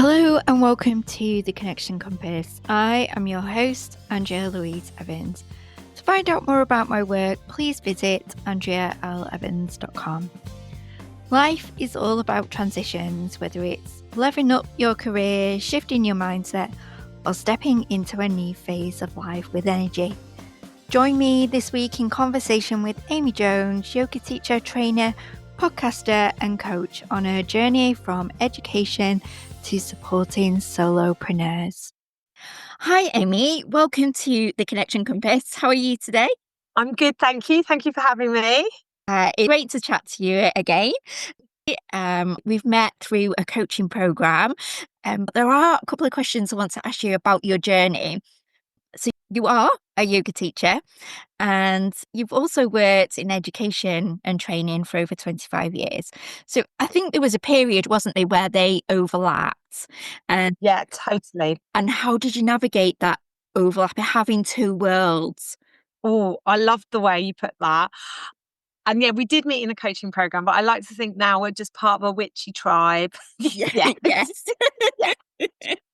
Hello and welcome to The Connection Compass. I am your host, Andrea Louise Evans. To find out more about my work, please visit andrealevans.com. Life is all about transitions, whether it's leveling up your career, shifting your mindset, or stepping into a new phase of life with energy. Join me this week in conversation with Amy Jones, yoga teacher, trainer, podcaster, and coach on her journey from education to supporting solopreneurs. Hi, Amy. Welcome to The Connection Compass. How are you today? I'm good, thank you. Thank you for having me. It's great to chat to you again. We've met through a coaching program. There are a couple of questions I want to ask you about your journey. So you are a yoga teacher and you've also worked in education and training for over 25 years. So I think there was a period, wasn't there, where they overlapped. And Yeah, totally. And how did you navigate that overlap of having two worlds? Oh, I love the way you put that. And yeah, we did meet in a coaching program, but I like to think now we're just part of a witchy tribe. Yeah. Yes. Yeah.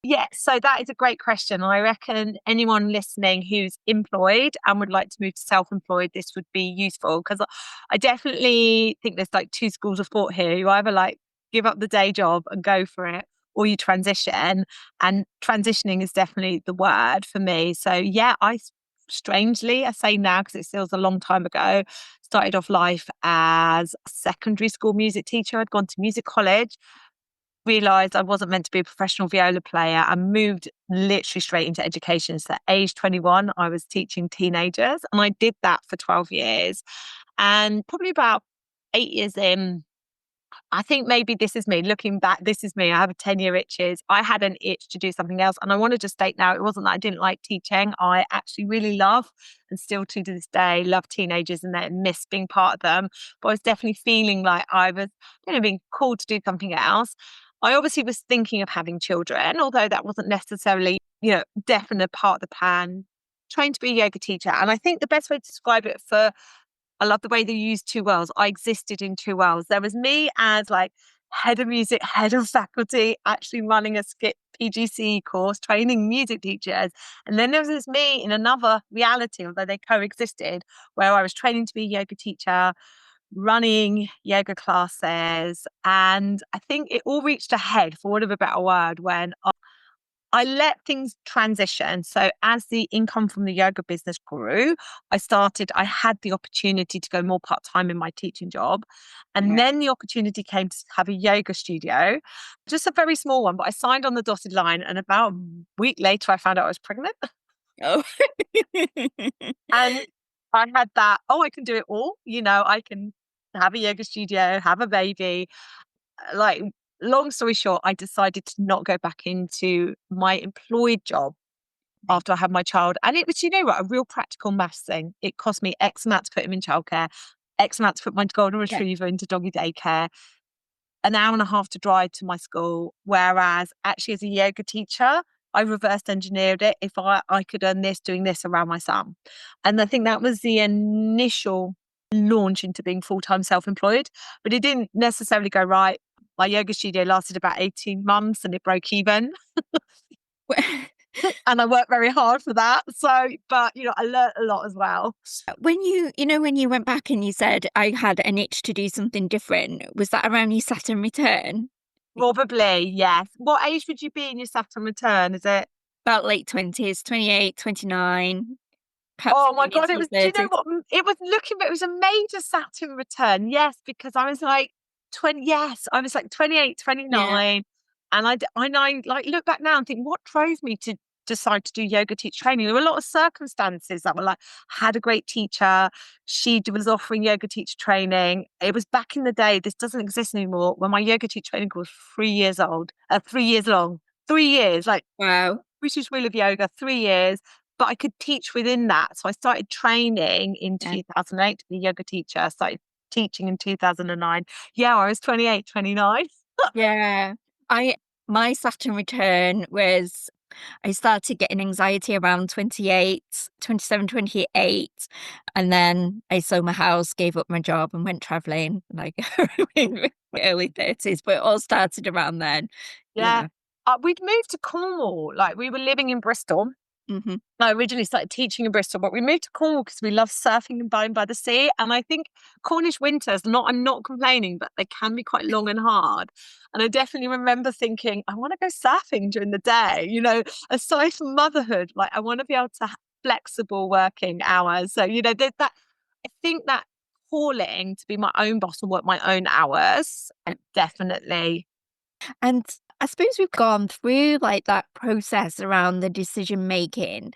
Yeah. So that is a great question. I reckon anyone listening who's employed and would like to move to self-employed, this would be useful because I definitely think there's like two schools of thought here. You either like give up the day job and go for it, or you transition. And transitioning is definitely the word for me. So yeah, strangely, I say now because it feels a long time ago, started off life as a secondary school music teacher. I'd gone to music college, realised I wasn't meant to be a professional viola player and moved literally straight into education. So at age 21, I was teaching teenagers and I did that for 12 years. And probably about 8 years in, I think maybe this is me looking back. This is me. I have a 10-year itches. I had an itch to do something else. And I want to just state now, it wasn't that I didn't like teaching. I actually really love and still to this day love teenagers and then miss being part of them. But I was definitely feeling like I was, being called to do something else. I obviously was thinking of having children, although that wasn't necessarily, definite part of the plan. Trying to be a yoga teacher. And I think the best way to describe it I love the way they use two worlds. I existed in two worlds. There was me as like head of music, head of faculty, actually running a skip PGCE course, training music teachers. And then there was this me in another reality, although they coexisted, where I was training to be a yoga teacher, running yoga classes. And I think it all reached a head, for want of a better word, when I let things transition. So as the income from the yoga business grew, I had the opportunity to go more part-time in my teaching job. And then the opportunity came to have a yoga studio, just a very small one, but I signed on the dotted line. And about a week later, I found out I was pregnant. Oh. And I had that, I can do it all. I can have a yoga studio, have a baby. Like, long story short, I decided to not go back into my employed job after I had my child. And it was, a real practical maths thing. It cost me X amount to put him in childcare, X amount to put my golden retriever into doggy daycare, an hour and a half to drive to my school. Whereas actually as a yoga teacher, I reverse engineered it if I could earn this doing this around my son. And I think that was the initial launch into being full-time self-employed, but it didn't necessarily go right. My yoga studio lasted about 18 months and it broke even. And I worked very hard for that. So, but I learned a lot as well. When you went back and you said I had an itch to do something different, was that around your Saturn return? Probably, yes. What age would you be in your Saturn return? Is it About late 20s, 28, 29. Perhaps oh my God, into it was, your do you know 30s. what? It was but it was a major Saturn return. Yes, because I was like 20, yes, I was like 28, Yeah. 29. And I like look back now and think, what drove me to decide to do yoga teacher training? There were a lot of circumstances that were like, had a great teacher. She was offering yoga teacher training. It was back in the day, this doesn't exist anymore, when my yoga teacher training was 3 years old, 3 years long, 3 years, like Wow. British Wheel of Yoga, 3 years. But I could teach within that. So I started training in 2008 to be a yoga teacher. I started teaching in 2009. Yeah, I was 28, 29. Yeah. My Saturn return was I started getting anxiety around 28, 27, 28. And then I sold my house, gave up my job and went traveling like in my early 30s. But it all started around then. Yeah. we'd moved to Cornwall. Like, we were living in Bristol. Hmm. I originally started teaching in Bristol, but we moved to Cornwall because we love surfing and going by the sea. And I think Cornish winters, I'm not complaining, but they can be quite long and hard. And I definitely remember thinking, I want to go surfing during the day, aside from motherhood, like I want to be able to have flexible working hours. So, there's that, I think that calling to be my own boss and work my own hours, definitely. And I suppose we've gone through like that process around the decision making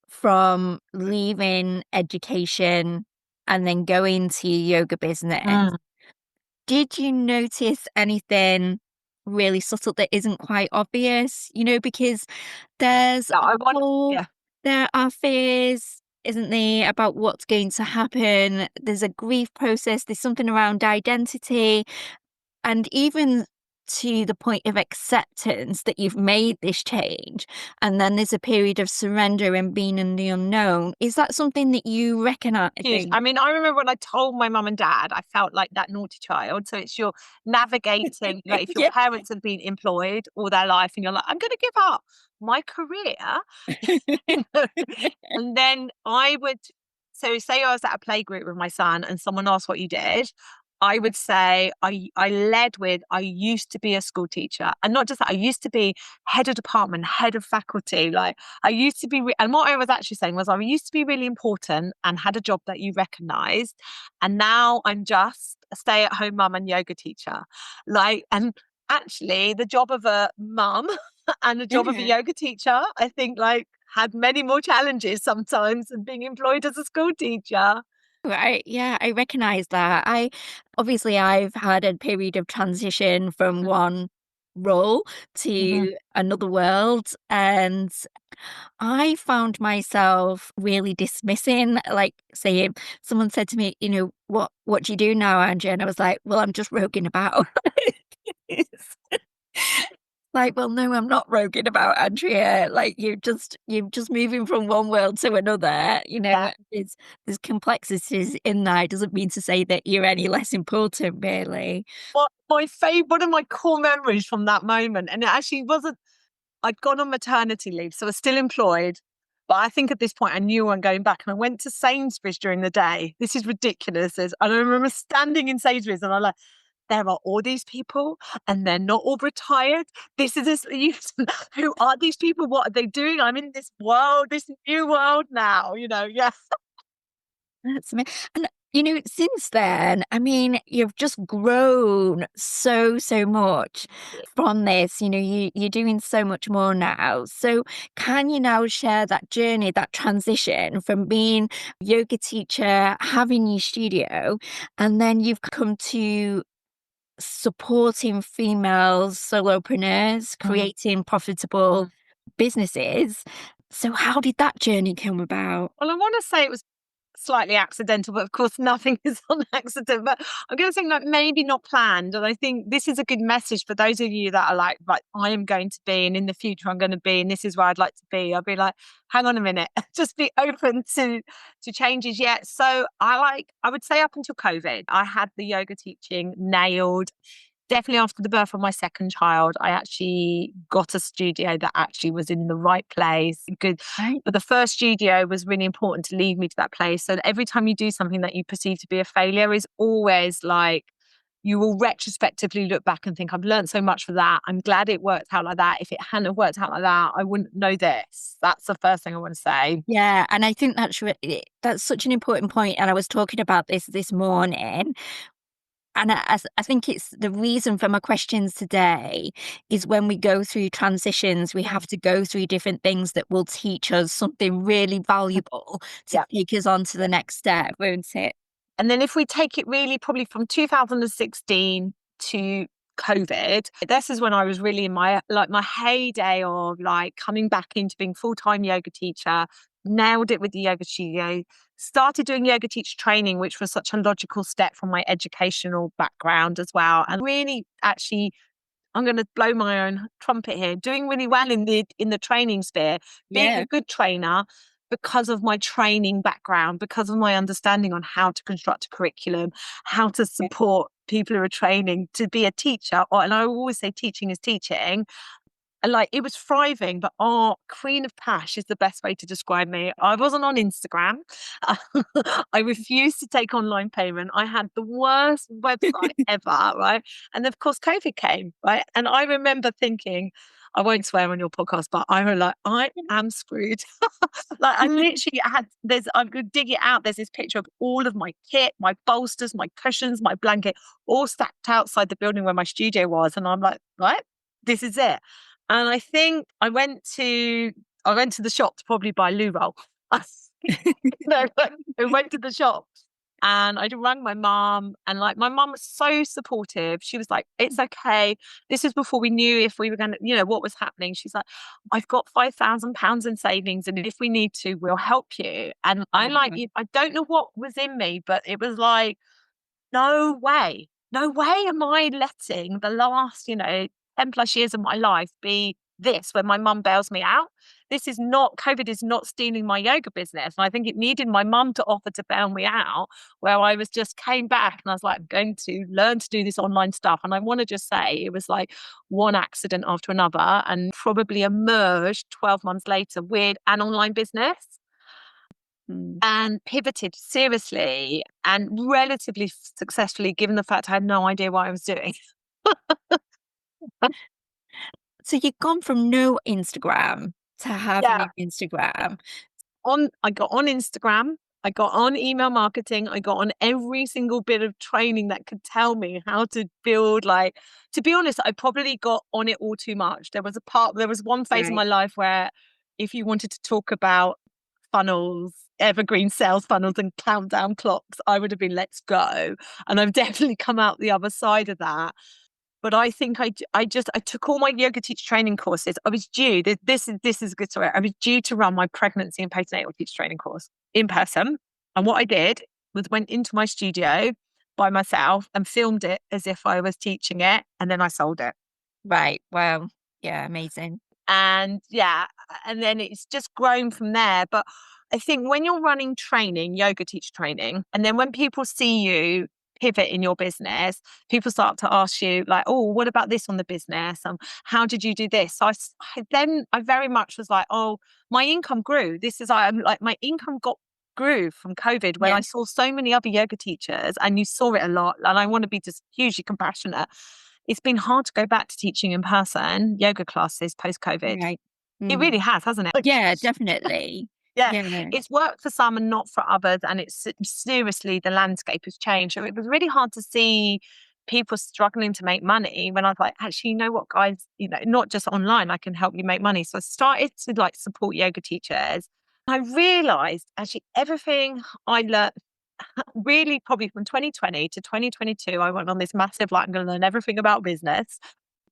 from leaving education and then going to your yoga business. Mm. Did you notice anything really subtle that isn't quite obvious? Because there's Yeah, a I want, whole, yeah, there are fears, isn't there, about what's going to happen. There's a grief process, there's something around identity, and even to the point of acceptance that you've made this change. And then there's a period of surrender and being in the unknown. Is that something that you huge. recognize? I mean, I remember when I told my mum and dad, I felt like that naughty child. So it's your navigating, like if your Yeah. parents have been employed all their life and you're like, I'm going to give up my career. And then so say I was at a play group with my son and someone asked what you did. I would say I led with, I used to be a school teacher. And not just that, I used to be head of department, head of faculty. Like I used to be, and what I was actually saying was I used to be really important and had a job that you recognized. And now I'm just a stay at home mum and yoga teacher. Like, and actually the job of a mum and the job of a Yeah. yoga teacher, I think like had many more challenges sometimes than being employed as a school teacher. Right. Yeah, I recognize that. I've had a period of transition from one role Mm-hmm. to another world, and I found myself really dismissing, like saying, someone said to me, what do you do now, Angie? And I was like, well, I'm just roguing about. It's like, well, no, I'm not roguing about, Andrea. Like you're just moving from one world to another. There's complexities in that. It doesn't mean to say that you're any less important, really. One of my core memories from that moment, and it actually wasn't, I'd gone on maternity leave, so I was still employed. But I think at this point I knew I'm going back. And I went to Sainsbury's during the day. This is ridiculous. And I remember standing in Sainsbury's and I'm like, there are all these people and they're not all retired. This is this who are these people? What are they doing? I'm in this world, this new world now, yeah. That's me. And since then, I mean, you've just grown so, so much from this. You're doing so much more now. So can you now share that journey, that transition from being a yoga teacher, having your studio, and then you've come to supporting female solopreneurs, Mm. creating profitable businesses. So how did that journey come about? Well, I want to say it was slightly accidental, but of course nothing is on accident. But I'm going to say like maybe not planned. And I think this is a good message for those of you that are like, right, I am going to be, and in the future I'm going to be, and this is where I'd like to be. I'll be like, hang on a minute, just be open to changes. Yet, so I would say up until COVID, I had the yoga teaching nailed. Definitely after the birth of my second child, I actually got a studio that actually was in the right place. Good. Right. But the first studio was really important to lead me to that place. So that every time you do something that you perceive to be a failure is always like, you will retrospectively look back and think, I've learned so much for that. I'm glad it worked out like that. If it hadn't have worked out like that, I wouldn't know this. That's the first thing I want to say. Yeah, and I think that's such an important point, and I was talking about this morning, and I think it's the reason for my questions today is when we go through transitions, we have to go through different things that will teach us something really valuable to Yeah. take us on to the next step, won't it? And then if we take it really probably from 2016 to COVID, this is when I was really in my heyday of like coming back into being full-time yoga teacher, nailed it with the yoga studio, started doing yoga teacher training, which was such a logical step from my educational background as well. And really actually I'm going to blow my own trumpet here, doing really well in the training sphere, being a Yeah. good trainer because of my training background, because of my understanding on how to construct a curriculum, how to support people who are training to be a teacher. And I always say teaching is teaching. like it was thriving, but queen of cash is the best way to describe me. I wasn't on Instagram. I refused to take online payment. I had the worst website ever, right? And of course, COVID came, right? And I remember thinking, I won't swear on your podcast, but I was like, I am screwed. Like I literally I'm going to dig it out. There's this picture of all of my kit, my bolsters, my cushions, my blanket, all stacked outside the building where my studio was. And I'm like, right, this is it. And I think I went to the shop to probably buy loo roll. No, I went to the shop and I rang my mum, and like my mum was so supportive. She was like, it's okay. This is before we knew if we were going to, what was happening. She's like, I've got £5,000 in savings, and if we need to, we'll help you. And I don't know what was in me, but it was like, no way. No way am I letting the last, 10 plus years of my life be this when my mum bails me out. COVID is not stealing my yoga business. And I think it needed my mum to offer to bail me out, where I was just came back and I was like, I'm going to learn to do this online stuff. And I want to just say it was like one accident after another, and probably emerged 12 months later with an online business. And pivoted seriously and relatively successfully, given the fact I had no idea what I was doing. So you've gone from no Instagram to having Yeah. an Instagram. I got on Instagram, I got on email marketing, I got on every single bit of training that could tell me how to build. Like, to be honest, I probably got on it all too much. There was one phase in my life where if you wanted to talk about funnels, evergreen sales funnels and countdown clocks, I would have been, let's go. And I've definitely come out the other side of that. But I think I took all my yoga teacher training courses. I was due, this is a good story. I was due to run my pregnancy and postnatal teacher training course in person. And what I did was went into my studio by myself and filmed it as if I was teaching it. And then I sold it. Right. Wow. Yeah. Amazing. And then it's just grown from there. But I think when you're running training, yoga teacher training, and then when people see you pivot in your business, people start to ask you like, oh, what about this on the business? How did you do this? So I very much was like, oh, my income grew. I'm like, my income grew from COVID when I saw so many other yoga teachers, and you saw it a lot. And I want to be just hugely compassionate. It's been hard to go back to teaching in person yoga classes post-COVID. Right. It really has, hasn't it? Yeah, definitely. Yeah, Yeah. it's worked for some and not for others. And it's seriously, the landscape has changed. So it was really hard to see people struggling to make money when I was like, actually, you know what, guys, not just online, I can help you make money. So I started to like support yoga teachers. I realized actually everything I learned really probably from 2020 to 2022, I went on this massive, like, I'm going to learn everything about business.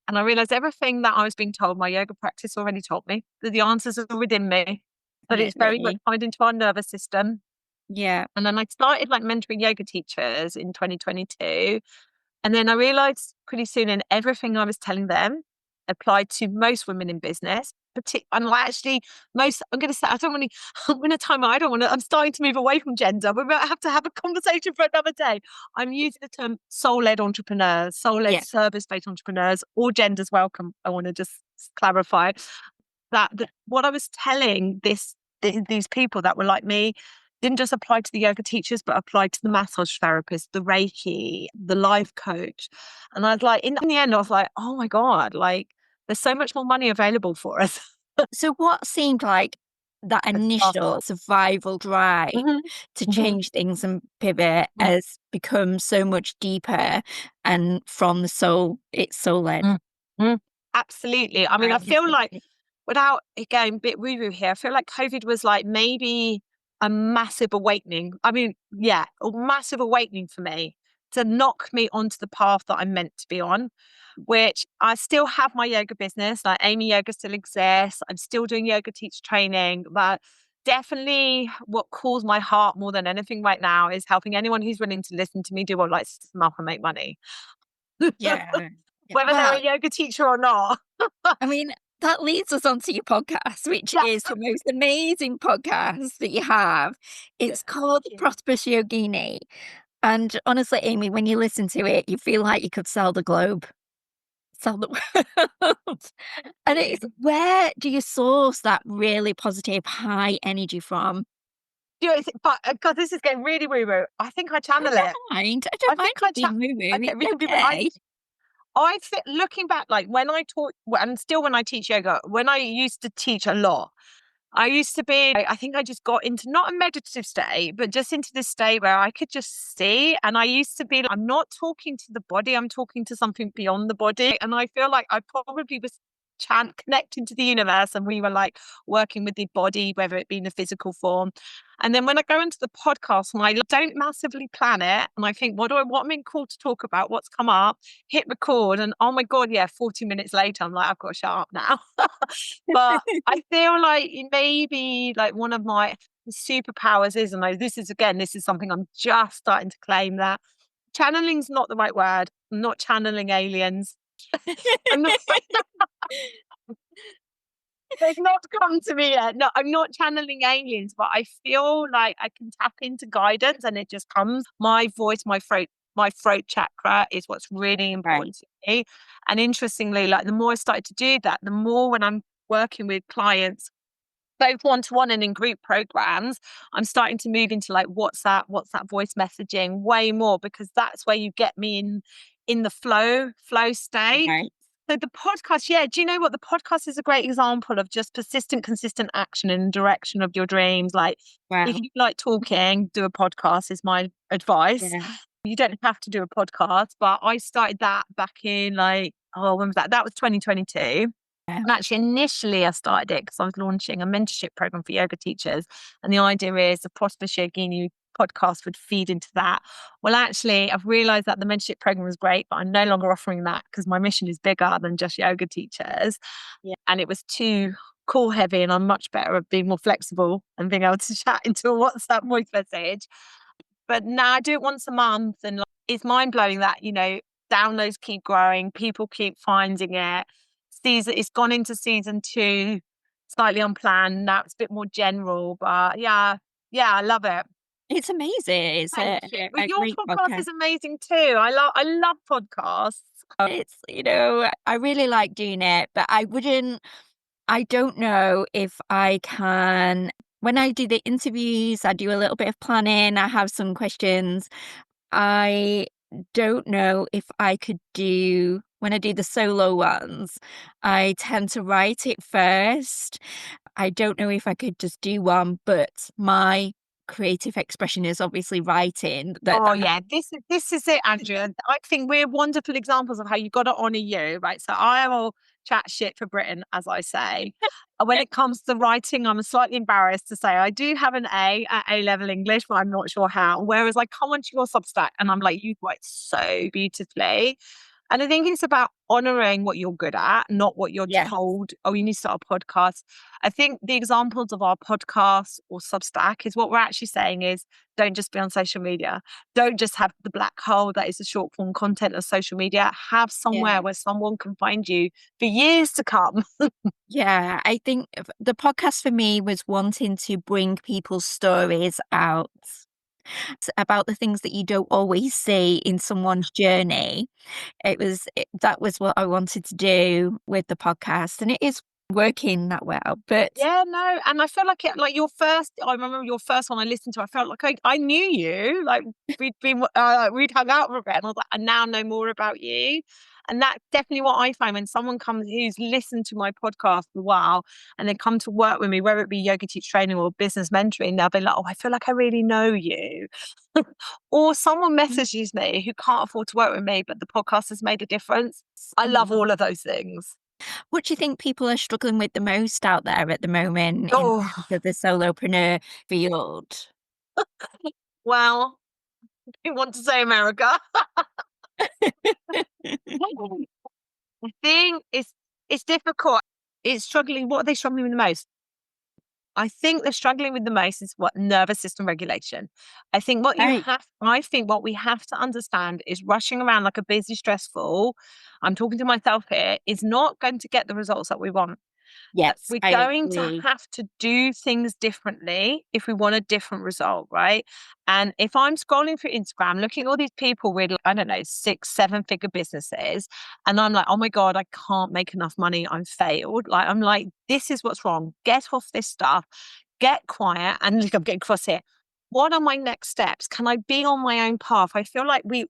And I realized everything that I was being told, my yoga practice already taught me, that the answers are within me, but it's very much tied into our nervous system. Yeah. And then I started like mentoring yoga teachers in 2022. And then I realized pretty soon in everything I was telling them applied to most women in business. I'm actually I'm going to say, I'm going to time out. I'm starting to move away from gender. We might have to have a conversation for another day. I'm using the term soul-led entrepreneurs, soul-led service-based entrepreneurs, all genders welcome. I want to just clarify that what I was telling these people that were like me didn't just apply to the yoga teachers, but applied to the massage therapist, the Reiki, the life coach. And I was like, in the end, I was like, oh my God, like there's so much more money available for us. So what seemed like that initial survival drive to change things and pivot has become so much deeper, and from the soul, it's soul-led. Absolutely. I mean, I feel like, without going a bit woo-woo here, I feel like COVID was like maybe a massive awakening. I mean, a massive awakening for me to knock me onto the path that I'm meant to be on, which I still have my yoga business. Like Amy Yoga still exists. I'm still doing yoga teacher training, but definitely what calls my heart more than anything right now is helping anyone who's willing to listen to me do what lights them up and make money. Yeah. Whether they're a yoga teacher or not. I mean, that leads us onto your podcast, which is the most amazing podcast that you have. It's called Prosperous Yogini. And honestly, Amy, when you listen to it, you feel like you could sell the globe. tell the world. And it's where do you source that really positive, high energy from? You know, but God, this is getting really woo-woo. I think I I channel don't it. mind. I I don't mind think I it chat. being woo-woo. Okay, we can It's be. okay. I fit looking back, like when I taught, and still when I teach yoga, when I used to teach a lot, I used to be, I think I just got into not a meditative state, but just into this state where I could just see. And I used to be, like, I'm not talking to the body, I'm talking to something beyond the body. And I feel like I probably was connecting to the universe and we were like working with the body, whether it be in a physical form. And then when I go into the podcast and I don't massively plan it and I think, what am I called to talk about? What's come up? Hit record and oh my God, yeah, 40 minutes later, I'm like, I've got to shut up now. But I feel like maybe like one of my superpowers is, and this is something I'm just starting to claim, that channeling's not the right word. I'm not channeling aliens. I'm not, they've not come to me yet. No, I'm not channeling aliens, but I feel like I can tap into guidance and it just comes. My voice, my throat chakra is what's really Right. important to me. And interestingly, like the more I started to do that, the more when I'm working with clients, both one-to-one and in group programs, I'm starting to move into like WhatsApp voice messaging way more because that's where you get me in the flow state. Right. So the podcast, yeah, do you know what? The podcast is a great example of just persistent, consistent action in the direction of your dreams. Like if Wow. you like talking, do a podcast is my advice. Yeah. You don't have to do a podcast, but I started that back in like, oh, when was that? That was 2022. Yeah. And actually, initially, I started it because I was launching a mentorship program for yoga teachers. And the idea is the Prosperous Yogini podcast would feed into that. Well, actually, I've realized that the mentorship program was great, but I'm no longer offering that because my mission is bigger than just yoga teachers. Yeah. And it was too call heavy, and I'm much better at being more flexible and being able to chat into a WhatsApp voice message. But now I do it once a month, and like, it's mind blowing that, downloads keep growing, people keep finding it. It's gone into season 2, slightly unplanned. Now it's a bit more general, but yeah, I love it. It's amazing. It's Thank you. Well, a your great podcast podcast. is amazing too. I love podcasts. It's, I really like doing it, but I don't know if I can. When I do the interviews, I do a little bit of planning, I have some questions. I don't know if I could do, when I do the solo ones, I tend to write it first. I don't know if I could just do one, but my creative expression is obviously writing Oh yeah, this is it, Andrea. I think we're wonderful examples of how you got to honour you, right? So I will chat shit for Britain, as I say. And when it comes to writing, I'm slightly embarrassed to say I do have an A at A level English, but I'm not sure how. Whereas I come onto your Substack and I'm like, you write so beautifully. And I think it's about honoring what you're good at, not what you're Yeah. told. Oh, you need to start a podcast. I think the examples of our podcast or Substack is what we're actually saying is don't just be on social media. Don't just have the black hole that is the short form content of social media. Have somewhere Yeah. where someone can find you for years to come. Yeah, I think the podcast for me was wanting to bring people's stories out. About the things that you don't always see in someone's journey. That was what I wanted to do with the podcast, and it is working that well. But Yeah, no, and I feel like I remember your first one I listened to, I felt like I knew you, like we'd hung out for a bit, and I was like, I now know more about you. And that's definitely what I find when someone comes who's listened to my podcast for a while and they come to work with me, whether it be yoga teach training or business mentoring, they'll be like, oh, I feel like I really know you. Or someone messages me who can't afford to work with me, but the podcast has made a difference. I love all of those things. what do you think people are struggling with the most out there at the moment in Oh, terms of the solopreneur field? well, I want to say America. I think it's difficult. It's struggling. What are they struggling with the most? I think they're struggling with the most is what nervous system regulation. Right. I think what we have to understand is rushing around like a busy, stressful, I'm talking to myself here, is not going to get the results that we want. Yes, We're I going to agree. have to do things differently if we want a different result, right? And if I'm scrolling through Instagram, looking at all these people with, I don't know, 6, 7 figure businesses, and I'm like, oh my God, I can't make enough money. I'm failed. Like, I'm like, this is what's wrong. Get off this stuff, get quiet. And look, I'm getting cross here. What are my next steps? Can I be on my own path? I feel like we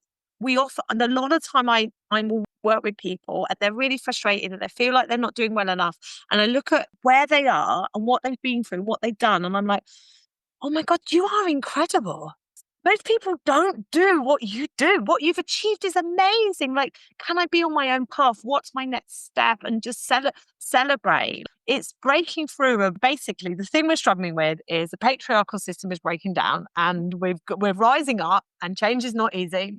often, and a lot of time I will work with people and they're really frustrated and they feel like they're not doing well enough. And I look at where they are and what they've been through, what they've done, and I'm like, oh my God, you are incredible. Most people don't do what you do. What you've achieved is amazing. Like, can I be on my own path? What's my next step? And just celebrate. It's breaking through. And basically, the thing we're struggling with is the patriarchal system is breaking down, and we're rising up. And change is not easy.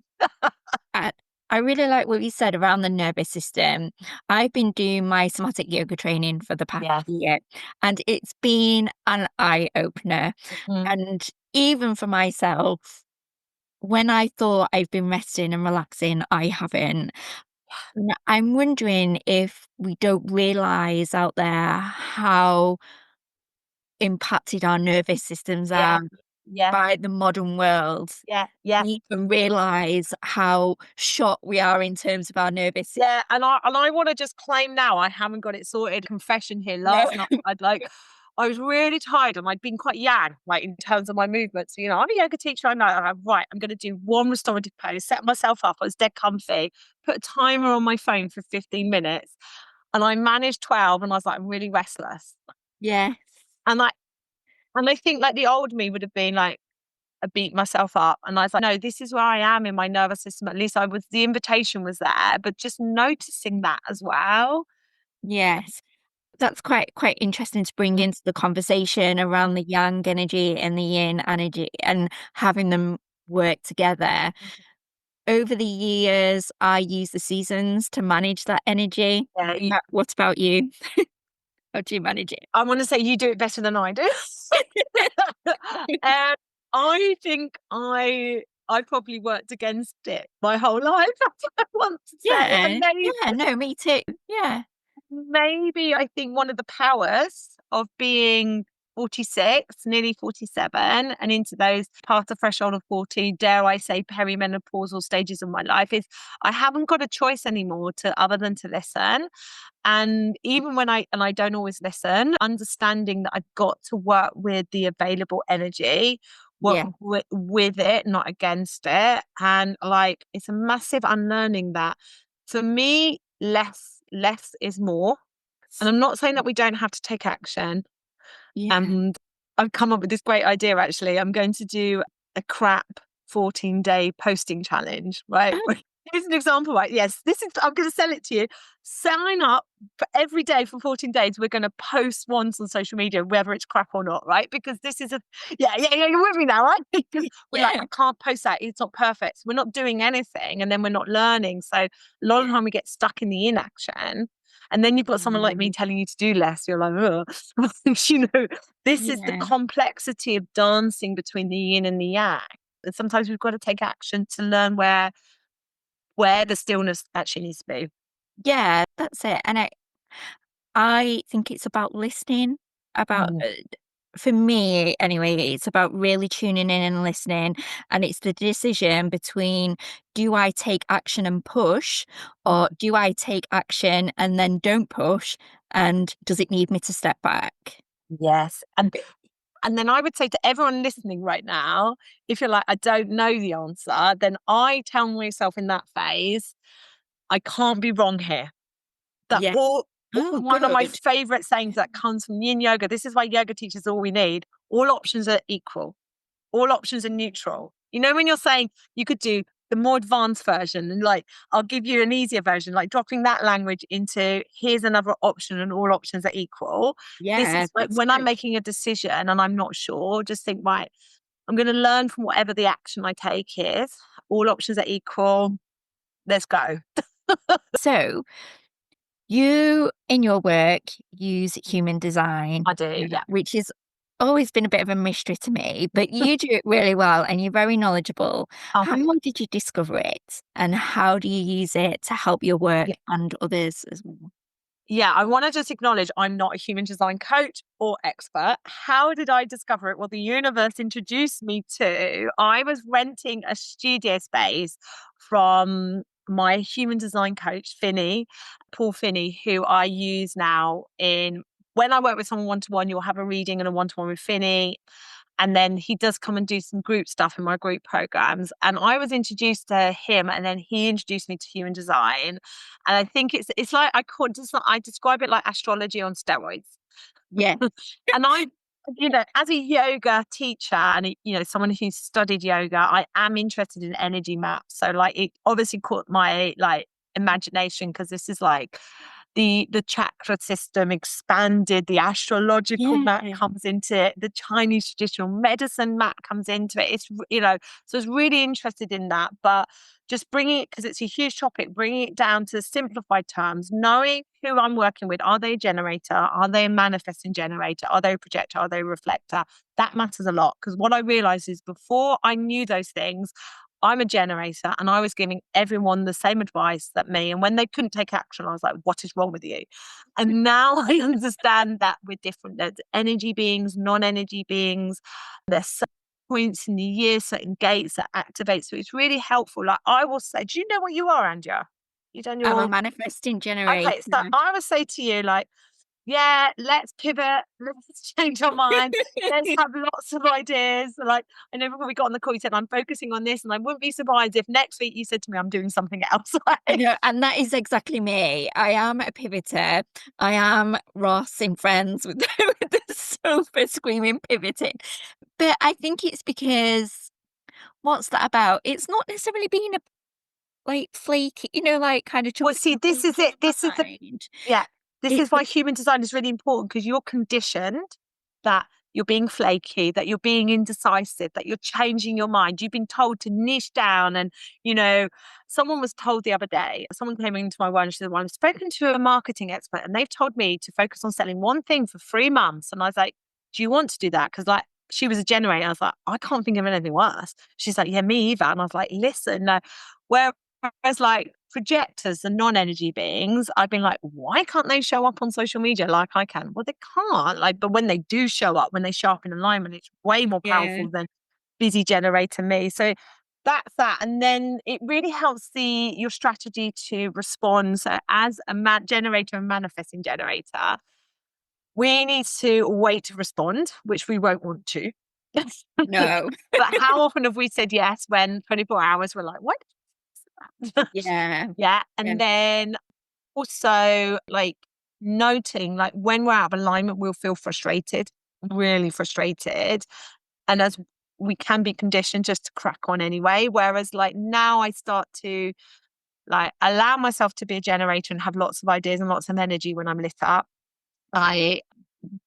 I, I really like what you said around the nervous system. I've been doing my somatic yoga training for the past Yes. year, and it's been an eye opener. Mhm. And even for myself, when I thought I've been resting and relaxing, I haven't. I'm wondering if we don't realize out there how impacted our nervous systems Yeah. are Yeah. by the modern world. Yeah. Yeah. We even realize how shot we are in terms of our nervous system. Yeah, and I want to just claim now I haven't got it sorted. Confession here. No. Last night, I was really tired and I'd been quite yang, like in terms of my movements. So, I'm a yoga teacher. I know. And I'm right. I'm going to do one restorative pose. Set myself up. I was dead comfy. Put a timer on my phone for 15 minutes, and I managed 12. And I was like, I'm really restless. Yes. And I think like the old me would have been like, I beat myself up and I was like, no, this is where I am in my nervous system. At least the invitation was there, but just noticing that as well. Yes. That's quite interesting to bring Mm, into the conversation around mm, the yang energy and the yin energy and having them work together. mm. Over the years, I use the seasons to manage that energy. Yeah, What about you? How do you manage it? I want to say you do it better than I do. And I think I probably worked against it my whole life. That's what I want to say. Yeah. And maybe Yeah, no, me too. Yeah. maybe I think one of the powers of being 46, nearly 47, and into those past the threshold of 40, dare I say, perimenopausal stages of my life is I haven't got a choice anymore to other than to listen. And even when I don't always listen, understanding that I've got to work with the available energy, work Yeah. with it, not against it. And like it's a massive unlearning that for me, less is more. And I'm not saying that we don't have to take action. Yeah. And I've come up with this great idea actually. I'm going to do a crap 14-day posting challenge, right? Oh, Here's an example, right? Yes, this is, I'm going to sell it to you. Sign up for every day for 14 days. We're going to post once on social media, whether it's crap or not, right? Because this is yeah, you're with me now, right? Because we're like, yeah. I can't post that. It's not perfect. We're not doing anything and then we're not learning. So a lot of the time we get stuck in the inaction. And then you've got someone like me telling you to do less. You're like, oh, this is the Yeah. complexity of dancing between the yin and the yang. And sometimes we've got to take action to learn where the stillness actually needs to be. Yeah, that's it. And I think it's about listening, about Mm. for me anyway, it's about really tuning in and listening. And it's the decision between do I take action and push, or do I take action and then don't push? And does it need me to step back? Yes. And then I would say to everyone listening right now, if you're like, I don't know the answer, then I tell myself in that phase, I can't be wrong here. That Yeah. Oh, one of my good. favorite sayings that comes from yin yoga. This is why yoga teaches all we need. All options are equal. All options are neutral. When you're saying you could do the more advanced version, and like I'll give you an easier version, like dropping that language into here's another option and all options are equal. This Yeah, is that's when I'm good. making a decision and I'm not sure, just think, right, I'm going to learn from whatever the action I take is. All options are equal. Let's go. So, you, in your work, use human design, I do. Yeah. which has always been a bit of a mystery to me, but you do it really well and you're very knowledgeable. Oh, How did you discover it and how do you use it to help your work yeah. and others as well? yeah, I want to just acknowledge I'm not a human design coach or expert. How did I discover it? Well, the universe introduced me to, I was renting a studio space from my human design coach, Paul Finney, who I use now in when I work with someone one-to-one, you'll have a reading and a one-to-one with Finney. And then he does come and do some group stuff in my group programs. And I was introduced to him, and then he introduced me to human design. And I think it's like I describe it like astrology on steroids. Yeah. And I, as a yoga teacher and someone who's studied yoga, I am interested in energy maps. So like it obviously caught my like imagination, because this is like the chakra system expanded, the astrological map Yeah. comes into it, the Chinese traditional medicine map comes into it. So it's really interested in that, but just bringing it, because it's a huge topic, bringing it down to simplified terms, knowing who I'm working with. Are they a generator? Are they a manifesting generator? Are they a projector? Are they a reflector? That matters a lot, because what I realized is before I knew those things, I'm a generator, and I was giving everyone the same advice that me. And when they couldn't take action, I was like, what is wrong with you? And now I understand that we're different. There's energy beings, non-energy beings. There's certain points in the year, certain gates that activate. So it's really helpful. Like I will say, do you know what you are, Andrea? You done I'm a your manifesting generator. okay. So I would say to you, like, yeah, let's pivot. Let's change our mind. Let's have lots of ideas. Like, I know when we got on the call, you said, I'm focusing on this. And I wouldn't be surprised if next week you said to me, I'm doing something else. I know, and that is exactly me. I am a pivoter. I am Ross in Friends with with the sofa screaming pivoting. But I think it's because what's that about? It's not necessarily being a like flaky, like kind of Well, chucking see, this is it. This is the, mind. yeah, this is It's why human design is really important, because you're conditioned that you're being flaky, that you're being indecisive, that you're changing your mind. You've been told to niche down. And, someone was told the other day, someone came into my one, she said, well, I've spoken to a marketing expert and they've told me to focus on selling one thing for 3 months. And I was like, do you want to do that? Because like, she was a generator. I was like, I can't think of anything worse. She's like, yeah, me either. And I was like, listen, no. Whereas like projectors and non-energy beings, I've been like, why can't they show up on social media like I can? Well, they can't. Like, but when they do show up, when they show up in alignment, it's way more yeah, powerful than busy generator me. So that's that. And then it really helps your strategy to respond. So as a generator and manifesting generator, we need to wait to respond, which we won't want to. no, But how often have we said yes when 24 hours we're like, what? yeah, Yeah. yeah, And then also like noting like when we're out of alignment, we'll feel frustrated, really frustrated. And as we can be conditioned just to crack on anyway. Whereas like now I start to like allow myself to be a generator and have lots of ideas and lots of energy when I'm lit up. I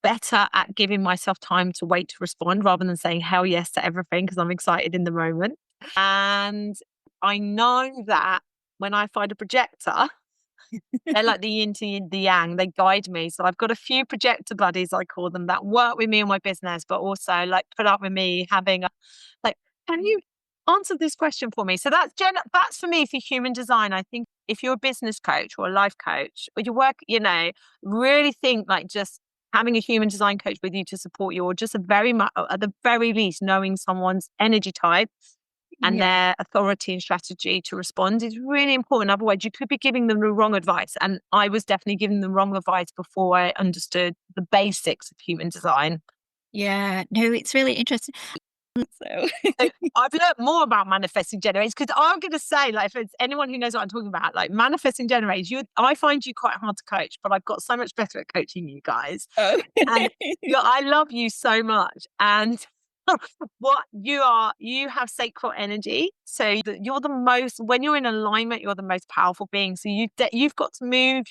better at giving myself time to wait to respond rather than saying hell yes to everything because I'm excited in the moment. And I know that when I find a projector, they're like the yin to the yang. They guide me. So I've got a few projector buddies, I call them, that work with me on my business, but also like put up with me having like, can you answer this question for me? So that's for me for human design. I think if you're a business coach or a life coach or you work, really think like just having a human design coach with you to support you, or just at the very least knowing someone's energy type and yeah. their authority and strategy to respond is really important. Otherwise, you could be giving them the wrong advice. And I was definitely giving them wrong advice before I understood the basics of human design. Yeah, no, it's really interesting. So, So I've learned more about manifesting generators, because I'm going to say, like, if it's anyone who knows what I'm talking about, like manifesting generators, I find you quite hard to coach, but I've got so much better at coaching you guys. oh. And I love you so much. And what you have sacral energy. So you're the most, when you're in alignment, you're the most powerful being. So you've got to move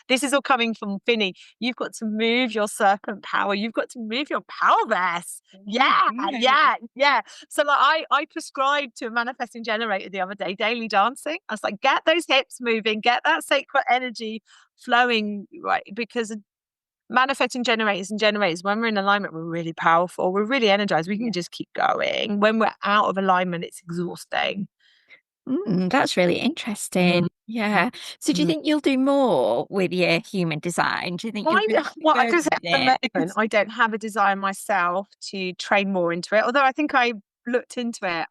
this is all coming from Finny. You've got to move your serpent power. You've got to move your pelvis. Yeah, yeah, yeah. So like I prescribed to a manifesting generator the other day, daily dancing. I was like, get those hips moving, get that sacral energy flowing, right? Because manifesting generators and generators, when we're in alignment, we're really powerful. We're really energized. We can just keep going. When we're out of alignment, it's exhausting. That's really interesting. Yeah. So do you Mm. think you'll do more with your human design? Do you think you'll I, go well, I further just with at the it? moment, I don't have a desire myself to train more into it. Although I think I looked into it.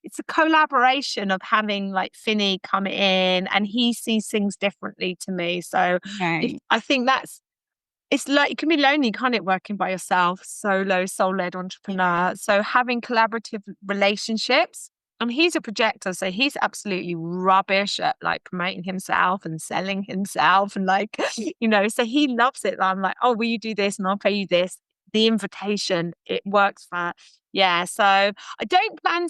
It's a collaboration of having like Finney come in and he sees things differently to me. So if Right. I think it's like it can be lonely, can't it, working by yourself, solo, soul-led entrepreneur. So having collaborative relationships, and he's a projector, so he's absolutely rubbish at like promoting himself and selling himself and like, so he loves it. I'm like, oh, will you do this and I'll pay you this. The invitation, it works for yeah. So I don't plan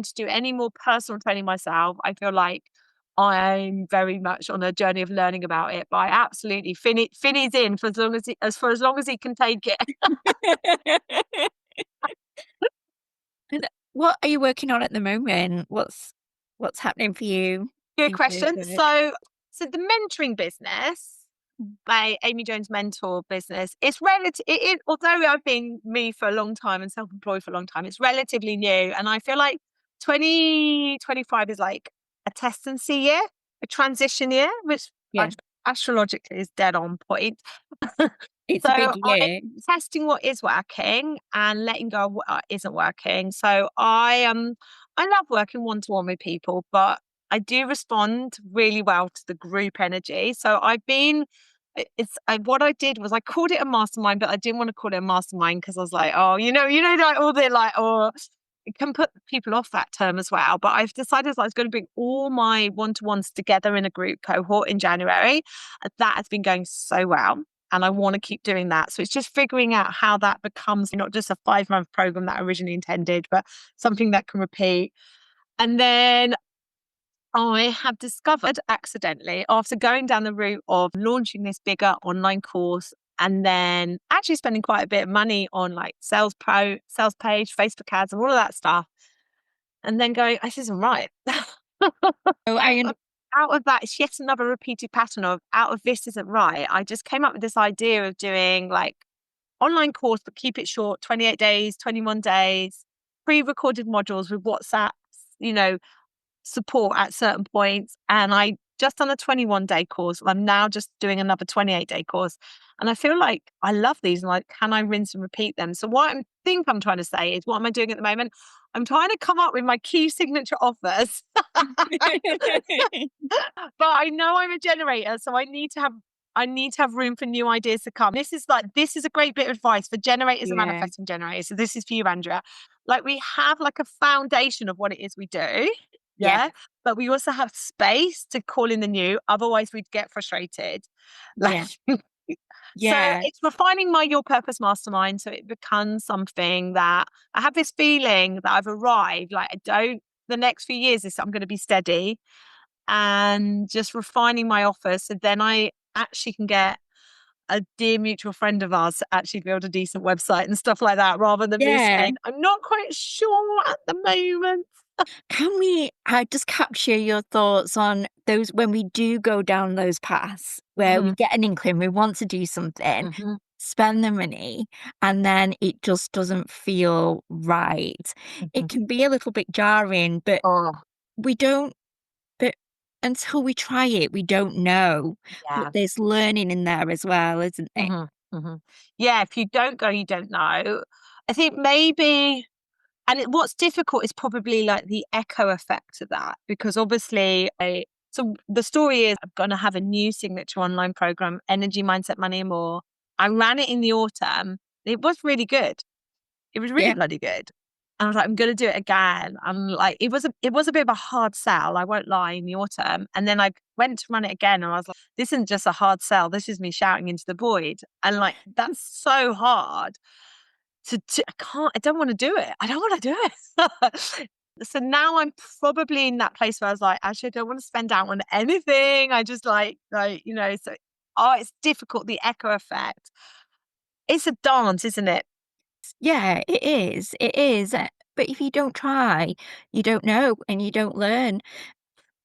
to do any more personal training myself. I feel like I'm very much on a journey of learning about it, but I absolutely Finney's in for as long as he can take it. And what are you working on at the moment? What's happening for you Good in your question. work? So the mentoring business by Amy Jones mentor business, it's relative although I've been me for a long time and self-employed for a long time, it's relatively new. And I feel like 2025 is like a test and see year, a transition year, which Yeah. astrologically is dead on point. It's a So big I'm year. testing what is working and letting go of what isn't working. So I love working one to one with people, but I do respond really well to the group energy. So what I did was I called it a mastermind, but I didn't want to call it a mastermind because I was like, oh, like all the like, or it can put people off that term as well. But I've decided I was going to bring all my one-to-ones together in a group cohort in January. That has been going so well. And I want to keep doing that. So it's just figuring out how that becomes not just a 5-month program that I originally intended, but something that can repeat. And then I have discovered accidentally after going down the route of launching this bigger online course and then actually spending quite a bit of money on like sales page, Facebook ads, and all of that stuff. And then going, this isn't right. Oh, Out of that, it's yet another repeated pattern of out of this isn't right. I just came up with this idea of doing like online course, but keep it short, 28 days, 21 days, pre-recorded modules with WhatsApp, you know, support at certain points. And I just done a 21-day course. I'm now just doing another 28-day course. And I feel like I love these and like, can I rinse and repeat them? So what I think I'm trying to say is what am I doing at the moment? I'm trying to come up with my key signature offers. But I know I'm a generator, so I need to have room for new ideas to come. This is a great bit of advice for generators and yeah. manifesting generators. So this is for you, Andrea. Like we have like a foundation of what it is we do. Yeah. Yeah. But we also have space to call in the new. Otherwise we'd get frustrated. Like Yeah. so Yeah. it's refining my your purpose mastermind. So it becomes something that I have this feeling that I've arrived. Like the next few years is I'm going to be steady and just refining my offer. So then I actually can get a dear mutual friend of ours to actually build a decent website and stuff like that, rather than me Yeah. saying, I'm not quite sure at the moment. Can we just capture your thoughts on those when we do go down those paths where we Mhm, get an inkling, we want to do something, mhm, spend the money, and then it just doesn't feel right. It mhm. can be a little bit jarring, but Oh, we don't, but until we try it, we don't know. But yeah. there's learning in there as well, isn't it? Mhm, mhm. Yeah, if you don't go, you don't know. I think maybe, what's difficult is probably like the echo effect of that, because obviously, so the story is I'm going to have a new signature online program, Energy, Mindset, Money, and More. I ran it in the autumn. It was really good. It was really Yeah. bloody good. And I was like, I'm going to do it again. I'm like, it was a bit of a hard sell. I won't lie in the autumn. And then I went to run it again and I was like, this isn't just a hard sell. This is me shouting into the void. And like, that's so hard I don't want to do it. I don't want to do it. So now I'm probably in that place where I was like, actually, I don't want to spend out on anything. I just so, it's difficult. The echo effect. It's a dance, isn't it? Yeah, it is. It is. But if you don't try, you don't know and you don't learn.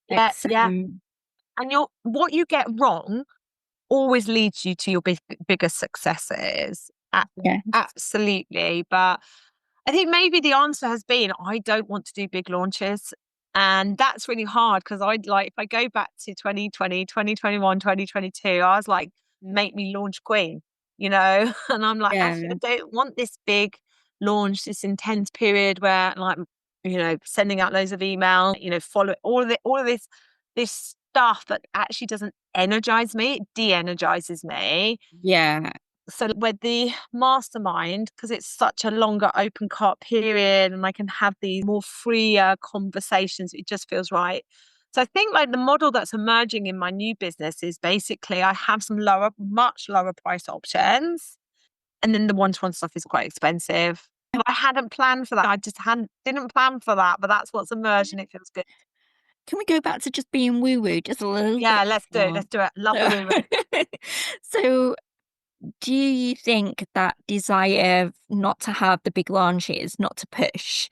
Yeah, It's yeah. And what you get wrong always leads you to your biggest successes. yeah. Absolutely. But I think maybe the answer has been I don't want to do big launches. And that's really hard because I'd like, if I go back to 2020, 2021, 2022, I was like, make me launch queen, you know? And I'm like, actually, Yeah. I don't want this big launch, this intense period where like, you know, sending out loads of email, you know, follow all of this stuff that actually doesn't energize me, it de-energizes me. Yeah. So with the mastermind, because it's such a longer open cart period and I can have these more freer conversations, it just feels right. So I think like the model that's emerging in my new business is basically I have some much lower price options. And then the one-to-one stuff is quite expensive. And I hadn't planned for that. I just didn't plan for that, but that's what's emerged and it feels good. Can we go back to just being woo woo just a little bit Yeah, let's do it. more? Let's do it. Love the So, woo woo. so do you think that desire not to have the big launches, not to push,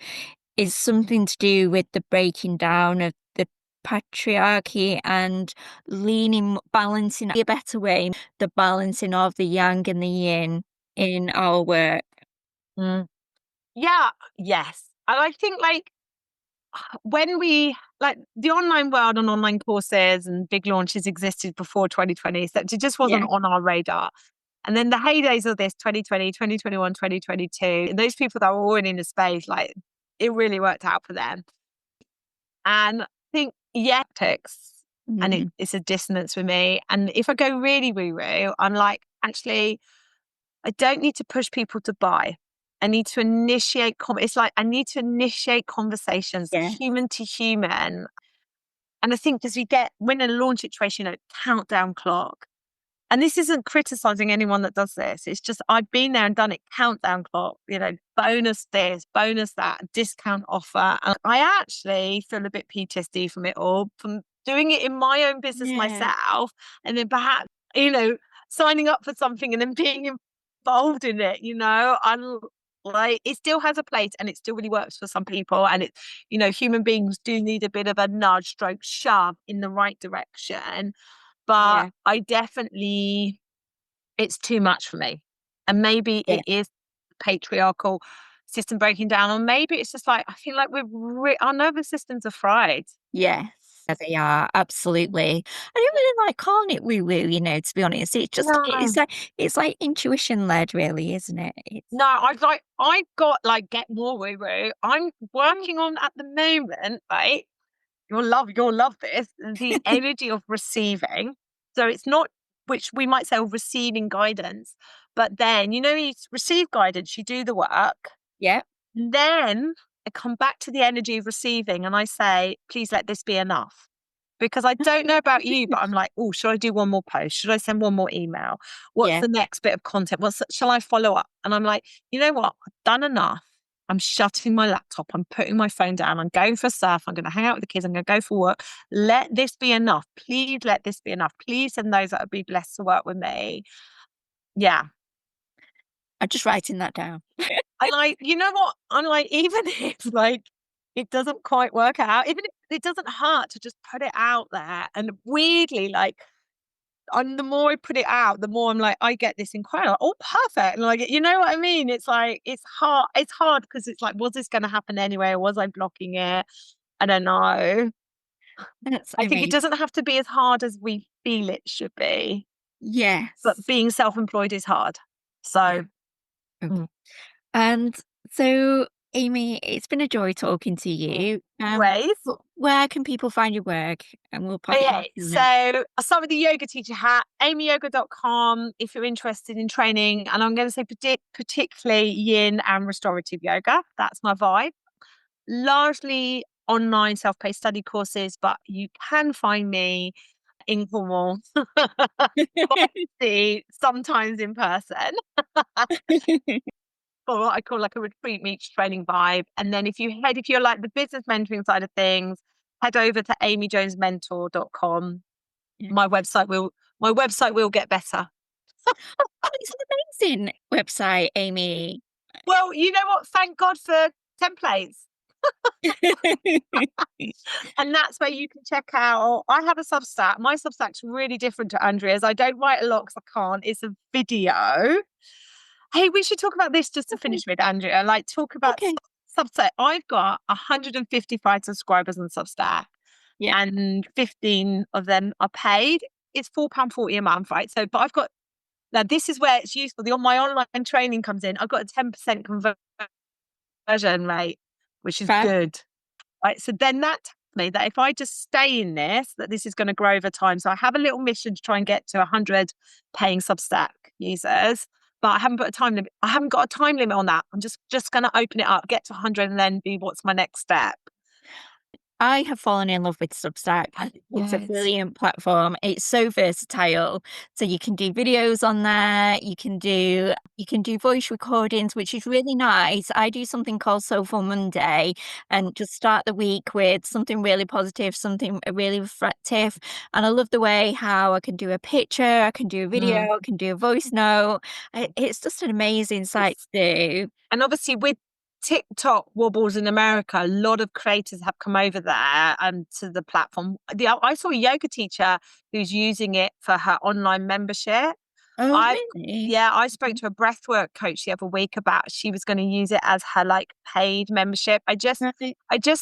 is something to do with the breaking down of the patriarchy and balancing a better way, the balancing of the yang and the yin in our work? Mm. Yeah, yes. And I think like when we like the online world and online courses and big launches existed before 2020, so it just wasn't Yeah, on our radar. And then the heydays of this 2020, 2021, 2022, and those people that were already in the space, like it really worked out for them. And I think, yeah, and mm, it's a dissonance for me. And if I go really woo woo, I'm like, actually, I don't need to push people to buy. I need to initiate it's like I need to initiate conversations, yeah, human to human. And I think as we're in a launch situation, you know, countdown clock. And this isn't criticizing anyone that does this. It's just I've been there and done it. Countdown clock, you know, bonus this, bonus that, discount offer. And I actually feel a bit PTSD from it all, from doing it in my own business yeah, myself, and then perhaps, you know, signing up for something and then being involved in it, you know. I'm like, it still has a place and it still really works for some people. And it, you know, human beings do need a bit of a nudge, stroke, shove in the right direction. But yeah, I definitely, it's too much for me. And maybe yeah. it is patriarchal system breaking down, or maybe it's just like, I feel like our nervous systems are fried. Yes, they are, absolutely. I don't really like calling it woo woo, to be honest. It's just No. it's like intuition led, really, isn't it? It's No, I got like get more woo woo. I'm working on at the moment, right? You'll love this. The energy of receiving. So it's not, which we might say receiving guidance, but then you know you receive guidance, you do the work, yeah. then I come back to the energy of receiving and I say, please let this be enough. Because I don't know about you, but I'm like, oh, should I do one more post? Should I send one more email? What's Yeah. the next bit of content? Shall I follow up? And I'm like, you know what? I've done enough. I'm shutting my laptop. I'm putting my phone down. I'm going for a surf. I'm going to hang out with the kids. I'm going to go for work. Let this be enough. Please let this be enough. Please send those that would be blessed to work with me. Yeah. I'm just writing that down. I like, you know what? I'm like, even if like it doesn't quite work out, even if it doesn't hurt to just put it out there. And weirdly, like, and the more I put it out, the more I'm like, I get this inquiry, like, oh, perfect. And like, you know what I mean? It's like, it's hard. It's hard because it's like, was this going to happen anyway? Or was I blocking it? I don't know. That's I think it amazing. doesn't have to be as hard as we feel it should be, but Yes. being self-employed is hard. Yeah. So, Okay. mm, And so, Amy, it's been a joy talking to mm, you. ways. Where can people find your work? And we'll pop it in Okay, the so notes. I'll start with the yoga teacher hat, amyyoga.com if you're interested in training. And I'm going to say particularly yin and restorative yoga. That's my vibe. Largely online self-paced study courses, but you can find me in Cornwall, sometimes in person, for what I call like a retreat meets training vibe. And then if you're like the business mentoring side of things, head over to amyjonesmentor.com. Yeah. My website will get better. Oh, it's an amazing website, Amy. Well, you know what? Thank God for templates. And that's where you can check out. I have a Substack. My Substack's really different to Andrea's. I don't write a lot because I can't. It's a video. Hey, we should talk about this just to Okay. finish with, Andrea. Like, talk about Okay. Substack, I've got 155 subscribers on Substack, and 15 of them are paid. It's £4.40 a month, right? So, but I've got, now this is where it's useful. My online training comes in. I've got a 10% conversion rate, which is Fab. good. Right. So then that tells me that if I just stay in this, that this is going to grow over time. So I have a little mission to try and get to 100 paying Substack users, but I haven't put a time limit. I haven't got a time limit on that. I'm just going to open it up, get to 100, and then be what's my next step. I have fallen in love with Substack. It's a Yes. brilliant platform. It's so versatile. So you can do videos on there. You can do voice recordings, which is really nice. I do something called Soulful Monday, and just start the week with something really positive, something really reflective. And I love the way how I can do a picture, I can do a video, I can do a voice note. It's just an amazing site to do. And obviously with TikTok wobbles in America, a lot of creators have come over there to the platform. I saw a yoga teacher who's using it for her online membership. Oh, really? I spoke to a breathwork coach the other week about she was going to use it as her like paid membership. I just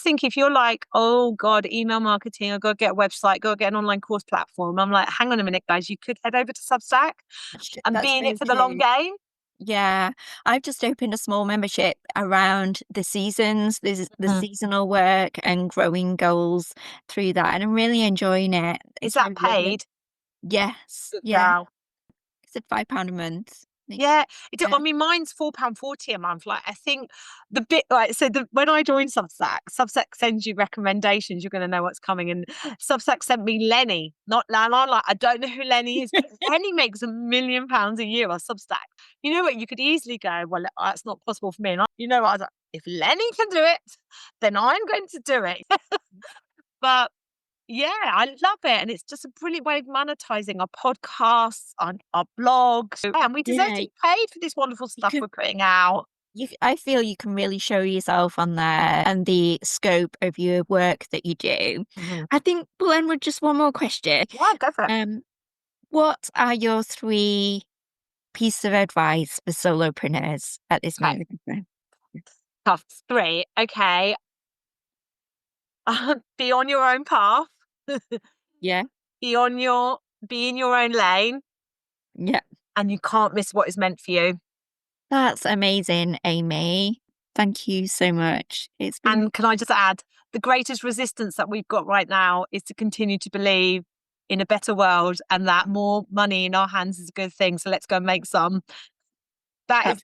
think if you're like, oh God, email marketing, I've got to get a website, got to get an online course platform. I'm like, hang on a minute, guys, you could head over to Substack and be in it for the long game. Yeah, I've just opened a small membership around the seasons, the seasonal work and growing goals through that, and I'm really enjoying it. Is that paid? Yes. Good Yeah. girl. It's at £5 a month. Yeah, I mean, mine's £4.40 a month. Like, I think the bit, like, so when I joined Substack sends you recommendations. You're going to know what's coming. And Substack sent me Lenny, not Lana. Like, I don't know who Lenny is, but Lenny makes £1 million a year on Substack. You know what? You could easily go, well, that's not possible for me. And you know what? I was like, if Lenny can do it, then I'm going to do it. But yeah, I love it. And it's just a brilliant way of monetizing our podcasts, our blogs. And we deserve to be paid for this wonderful stuff we're putting out. I feel you can really show yourself on there and the scope of your work that you do. I think we'll end with just one more question. Yeah, go for it. What are your 3 pieces of advice for solopreneurs at this moment? Tough 3. Okay. Be on your own path. Yeah. Be in your own lane. Yeah. And you can't miss what is meant for you. That's amazing, Amy. Thank you so much. And can I just add, the greatest resistance that we've got right now is to continue to believe in a better world and that more money in our hands is a good thing. So let's go and make some. That's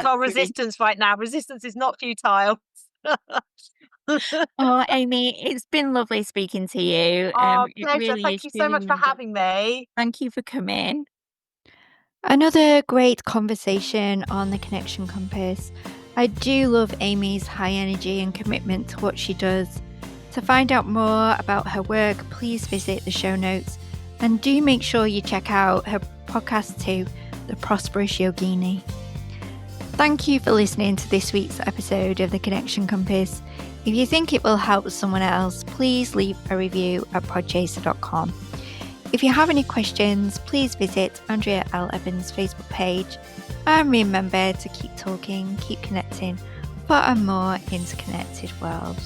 our resistance right now. Resistance is not futile. Oh, Amy, it's been lovely speaking to you. Oh, It pleasure. really Thank you so much for having me. Thank you for coming. Another great conversation on the Connection Compass. I do love Amy's high energy and commitment to what she does. To find out more about her work, please visit the show notes, and do make sure you check out her podcast too, The Prosperous Yogini. Thank you for listening to this week's episode of the Connection Compass. If you think it will help someone else, please leave a review at podchaser.com. If you have any questions, please visit Andrea L. Evans' Facebook page, and remember to keep talking, keep connecting for a more interconnected world.